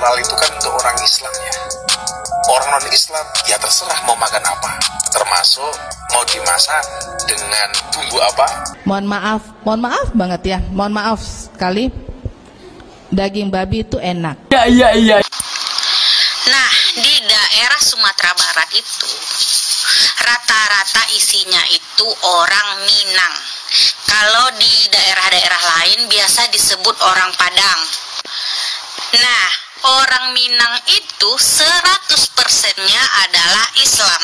halal itu kan untuk orang Islam ya. Orang non-Islam ya terserah mau makan apa, termasuk mau dimasak dengan bumbu apa. Mohon maaf banget ya, mohon maaf sekali. Daging babi itu enak. Iya. Nah, di daerah Sumatera Barat itu rata-rata isinya itu orang Minang. Kalau di daerah-daerah lain biasa disebut orang Padang. Nah, orang Minang itu 100%-nya adalah Islam.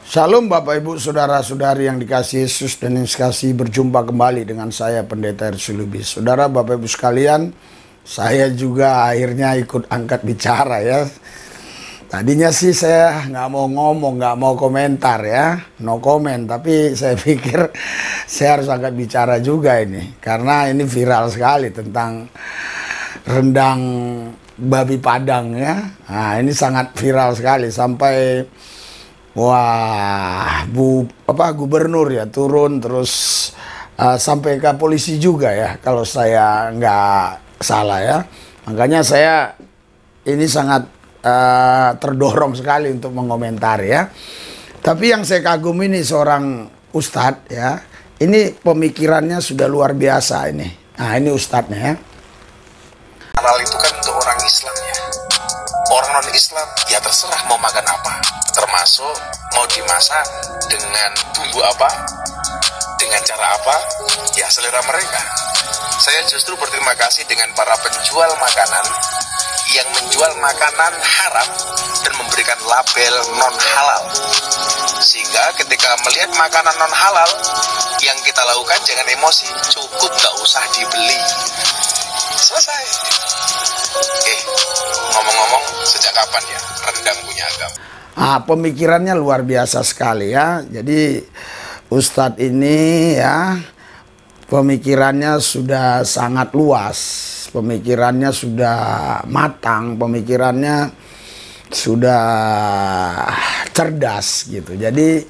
Salam Bapak Ibu Saudara-saudari yang dikasihi Yesus dan yang dikasihi, berjumpa kembali dengan saya Pendeta Ersi Lubis. Saudara Bapak Ibu sekalian, saya juga akhirnya ikut angkat bicara ya. Tadinya sih saya nggak mau ngomong, nggak mau komentar ya, no comment. Tapi saya pikir saya harus angkat bicara juga ini, karena ini viral sekali tentang rendang babi Padang ya. Nah, ini sangat viral sekali sampai wah, gubernur ya turun, terus sampai ke polisi juga ya, kalau saya nggak salah ya. Makanya saya ini sangat terdorong sekali untuk mengomentari ya. Tapi yang saya kagum ini seorang ustadz ya, ini pemikirannya sudah luar biasa ini. Nah, ini ustadznya ya. Halal itu kan untuk orang Islam ya. Orang non-Islam ya terserah mau makan apa, termasuk mau dimasak dengan bumbu apa, dengan cara apa, ya selera mereka. Saya justru berterima kasih dengan para penjual makanan yang menjual makanan haram dan memberikan label non-halal. Sehingga ketika melihat makanan non-halal, yang kita lakukan jangan emosi, cukup gak usah dibeli. Selesai. Ngomong-ngomong, sejak kapan ya rendang punya agama? Pemikirannya luar biasa sekali ya. Jadi Ustadz ini ya, pemikirannya sudah sangat luas, pemikirannya sudah matang, pemikirannya sudah cerdas gitu. Jadi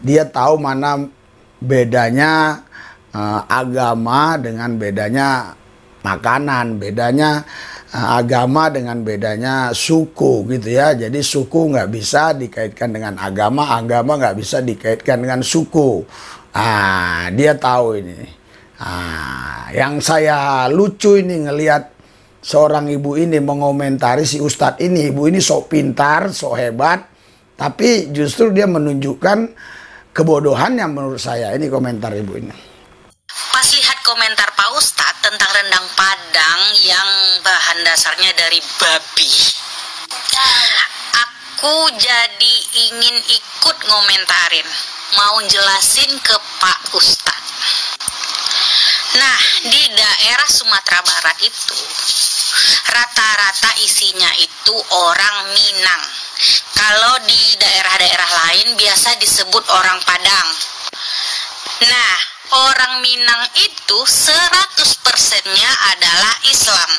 dia tahu mana bedanya agama dengan bedanya makanan, bedanya agama dengan bedanya suku gitu ya. Jadi suku nggak bisa dikaitkan dengan agama, agama nggak bisa dikaitkan dengan suku. Dia tahu ini. Yang saya lucu ini ngelihat seorang ibu ini mengomentari si ustadz ini. Ibu ini sok pintar, sok hebat, tapi justru dia menunjukkan kebodohannya menurut saya. Ini komentar ibu ini. Pas lihat komentar Pak Ustadz tentang rendang Padang yang bahan dasarnya dari babi, aku jadi ingin ikut ngomentarin, mau jelasin ke Pak Ustadz. Nah, di daerah Sumatera Barat itu rata-rata isinya itu orang Minang. Kalau di daerah-daerah lain biasa disebut orang Padang. Nah, orang Minang itu 100%-nya adalah Islam.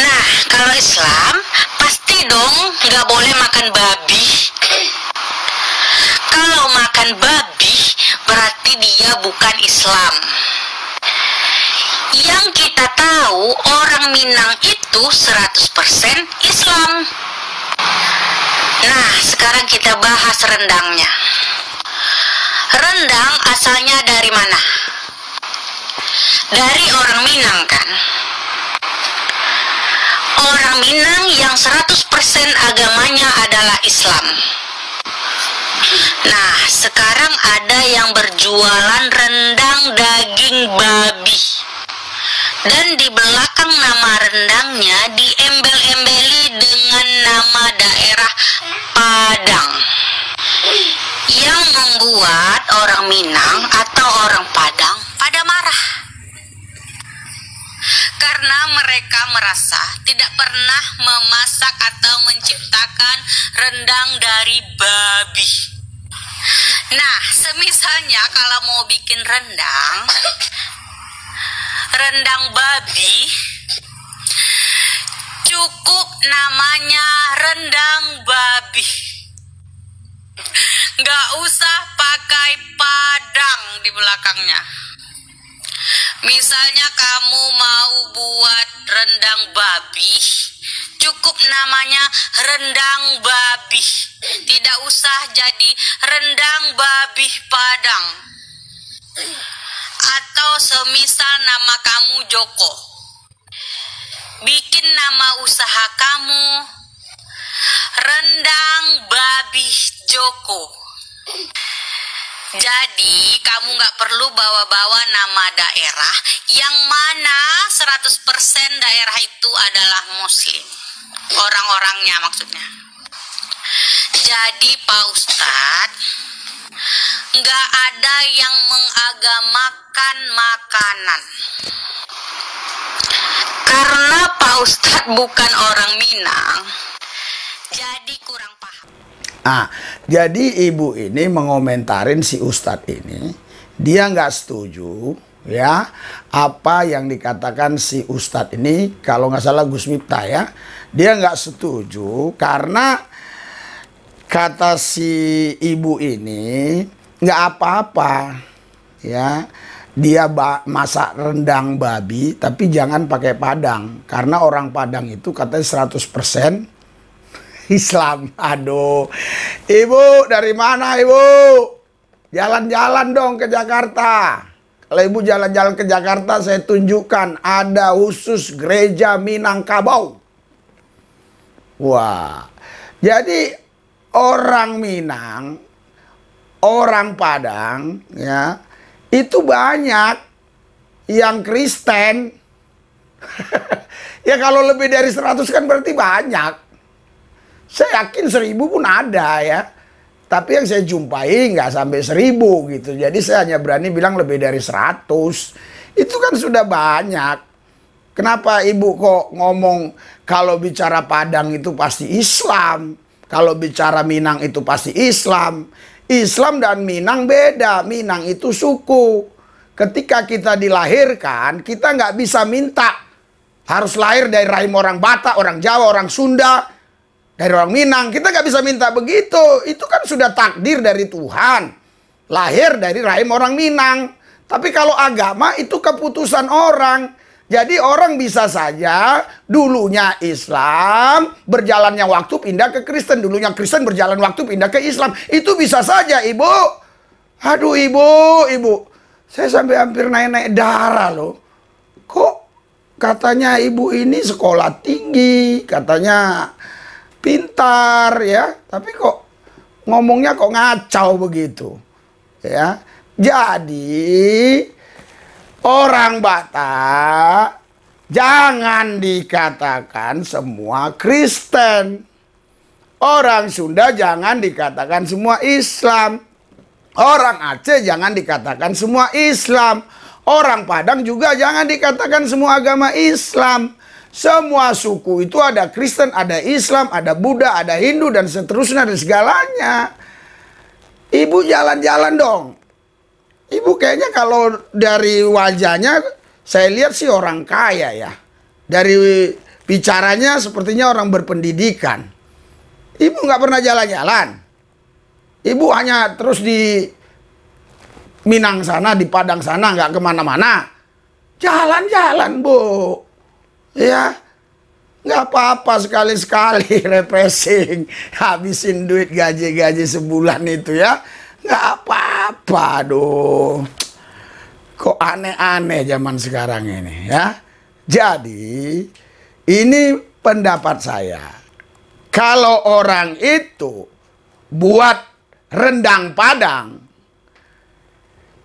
Nah, kalau Islam pasti dong nggak boleh makan babi. Kalau makan babi berarti dia bukan Islam. Yang kita tahu orang Minang itu 100% Islam. Nah, sekarang kita bahas rendangnya. Rendang asalnya dari mana? Dari orang Minang kan? Orang Minang yang 100% agamanya adalah Islam. Nah, sekarang ada yang berjualan rendang daging babi. Dan di belakang nama rendangnya diembel-embeli dengan nama daerah Padang. Yang membuat orang Minang atau orang Padang pada marah. Karena mereka merasa tidak pernah memasak atau menciptakan rendang dari babi. Nah, semisalnya kalau mau bikin rendang babi, cukup namanya rendang babi. Nggak usah pakai belakangnya. Misalnya kamu mau buat rendang babi, cukup namanya rendang babi. Tidak usah jadi rendang babi Padang. Atau semisal nama kamu Joko. Bikin nama usaha kamu rendang babi Joko. Jadi kamu nggak perlu bawa-bawa nama daerah yang mana 100% daerah itu adalah muslim. Orang-orangnya maksudnya. Jadi Pak Ustadz, nggak ada yang mengagamakan makanan. Karena Pak Ustadz bukan orang Minang, jadi kurang paham. Jadi ibu ini mengomentarin si Ustadz ini, dia nggak setuju ya apa yang dikatakan si Ustadz ini, kalau nggak salah Gus Miftah ya, dia nggak setuju karena kata si ibu ini nggak apa-apa ya, dia masak rendang babi tapi jangan pakai Padang, karena orang Padang itu katanya 100% Islam. Aduh, ibu dari mana ibu? Jalan-jalan dong ke Jakarta. Kalau ibu jalan-jalan ke Jakarta, saya tunjukkan ada khusus gereja Minangkabau. Wah, jadi orang Minang, orang Padang, ya itu banyak yang Kristen. Ya kalau lebih dari 100 kan berarti banyak. Saya yakin 1000 pun ada ya. Tapi yang saya jumpai nggak sampai 1000 gitu. Jadi saya hanya berani bilang lebih dari 100. Itu kan sudah banyak. Kenapa ibu kok ngomong kalau bicara Padang itu pasti Islam? Kalau bicara Minang itu pasti Islam. Islam dan Minang beda. Minang itu suku. Ketika kita dilahirkan, kita nggak bisa minta harus lahir dari rahim orang Batak, orang Jawa, orang Sunda, dari orang Minang. Kita nggak bisa minta begitu. Itu kan sudah takdir dari Tuhan. Lahir dari rahim orang Minang. Tapi kalau agama itu keputusan orang. Jadi orang bisa saja dulunya Islam, berjalannya waktu pindah ke Kristen. Dulunya Kristen, berjalan waktu pindah ke Islam. Itu bisa saja ibu. Aduh ibu. Saya sampai hampir naik-naik darah loh. Kok katanya ibu ini sekolah tinggi, katanya pintar ya, tapi kok ngomongnya kok ngacau begitu ya. Jadi orang Batak jangan dikatakan semua Kristen, orang Sunda jangan dikatakan semua Islam, orang Aceh jangan dikatakan semua Islam, orang Padang juga jangan dikatakan semua agama Islam. Semua suku itu ada Kristen, ada Islam, ada Buddha, ada Hindu, dan seterusnya, dan segalanya. Ibu jalan-jalan dong. Ibu kayaknya kalau dari wajahnya, saya lihat sih orang kaya ya. Dari bicaranya sepertinya orang berpendidikan. Ibu nggak pernah jalan-jalan. Ibu hanya terus di Minang sana, di Padang sana, nggak kemana-mana. Jalan-jalan bu. Ya, nggak apa-apa sekali-sekali refreshing, habisin duit gaji-gaji sebulan itu ya, nggak apa-apa. Aduh, kok aneh-aneh zaman sekarang ini ya. Jadi ini pendapat saya, kalau orang itu buat rendang Padang,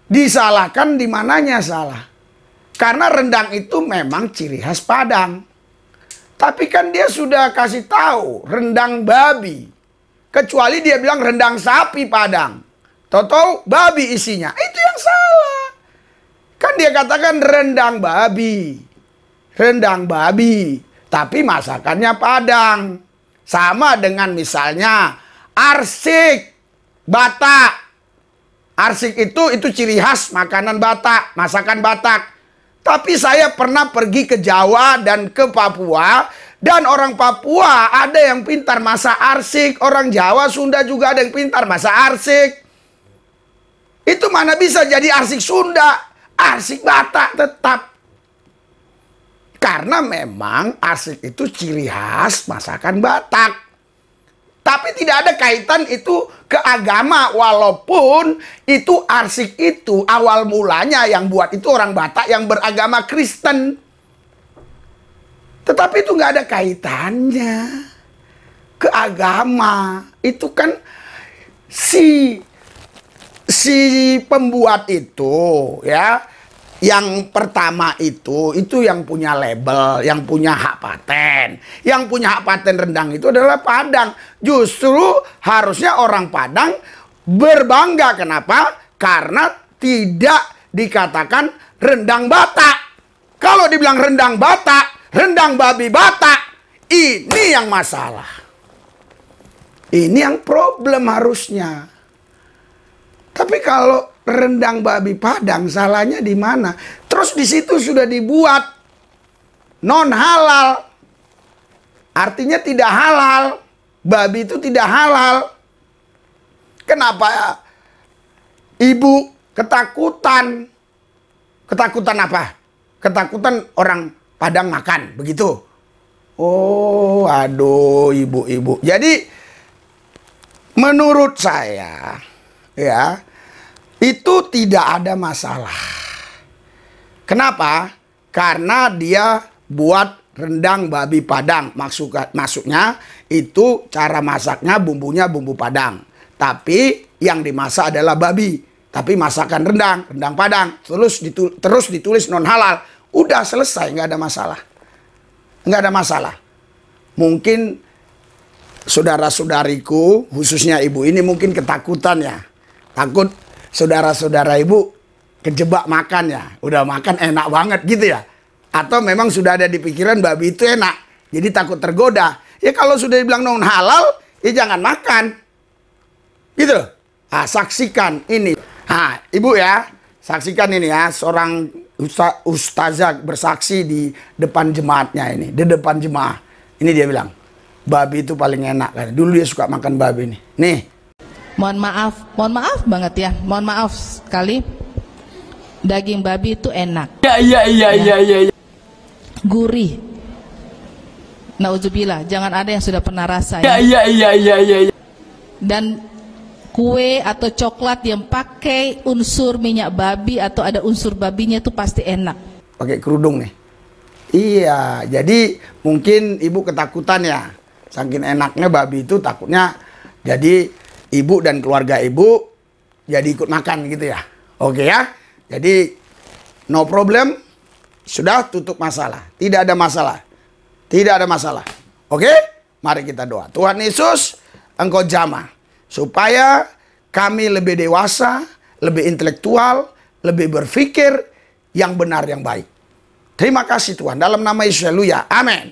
disalahkan di mananya salah. Karena rendang itu memang ciri khas Padang. Tapi kan dia sudah kasih tahu rendang babi. Kecuali dia bilang rendang sapi Padang. Tahu-tahu babi isinya. Itu yang salah. Kan dia katakan rendang babi. Rendang babi. Tapi masakannya Padang. Sama dengan misalnya arsik Batak. Arsik itu ciri khas makanan Batak, masakan Batak. Tapi saya pernah pergi ke Jawa dan ke Papua, dan orang Papua ada yang pintar masak arsik, orang Jawa, Sunda juga ada yang pintar masak arsik. Itu mana bisa jadi arsik Sunda, arsik Batak tetap. Karena memang arsik itu ciri khas masakan Batak. Tapi tidak ada kaitan itu ke agama. Walaupun itu arsik itu awal mulanya yang buat itu orang Batak yang beragama Kristen. Tetapi itu nggak ada kaitannya ke agama. Itu kan si pembuat itu ya, yang pertama itu yang punya label, yang punya hak paten. Yang punya hak paten rendang itu adalah Padang. Justru harusnya orang Padang berbangga. Kenapa? Karena tidak dikatakan rendang Batak. Kalau dibilang rendang Batak, rendang babi Batak, ini yang masalah. Ini yang problem harusnya. Tapi kalau rendang babi Padang, salahnya di mana? Terus di situ sudah dibuat non halal. Artinya tidak halal. Babi itu tidak halal. Kenapa ibu ketakutan? Ketakutan apa? Ketakutan orang Padang makan, begitu? Oh, aduh, ibu-ibu. Jadi menurut saya, ya, itu tidak ada masalah. Kenapa? Karena dia buat rendang babi Padang. Maksudnya itu cara masaknya bumbunya bumbu Padang. Tapi yang dimasak adalah babi. Tapi masakan rendang Padang. Terus ditulis non halal. Udah selesai, nggak ada masalah. Nggak ada masalah. Mungkin saudara-saudariku, khususnya ibu ini mungkin ketakutan ya. Takut saudara-saudara ibu kejebak makan ya. Udah makan enak banget gitu ya. Atau memang sudah ada di pikiran babi itu enak. Jadi takut tergoda. Ya kalau sudah dibilang non halal, ya jangan makan. Gitu. Nah, saksikan ini. Nah, ibu ya, saksikan ini ya. Seorang ustazah bersaksi di depan jemaatnya ini. Di depan jemaah. Ini dia bilang, babi itu paling enak kan. Dulu dia suka makan babi nih. Nih. Mohon maaf banget ya. Mohon maaf sekali. Daging babi itu enak. Iya. Gurih. Nauzubillah, jangan ada yang sudah pernah rasa ya. Iya. Dan kue atau coklat yang pakai unsur minyak babi atau ada unsur babinya itu pasti enak. Pakai kerudung nih. Iya, jadi mungkin ibu ketakutan ya. Saking enaknya babi itu takutnya jadi ibu dan keluarga ibu jadi ikut makan gitu ya. Oke ya. Jadi no problem. Sudah tutup masalah. Tidak ada masalah. Tidak ada masalah. Oke? Mari kita doa. Tuhan Yesus, Engkau jamah supaya kami lebih dewasa, lebih intelektual, lebih berpikir yang benar, yang baik. Terima kasih Tuhan. Dalam nama Yesus, haleluya. Amin.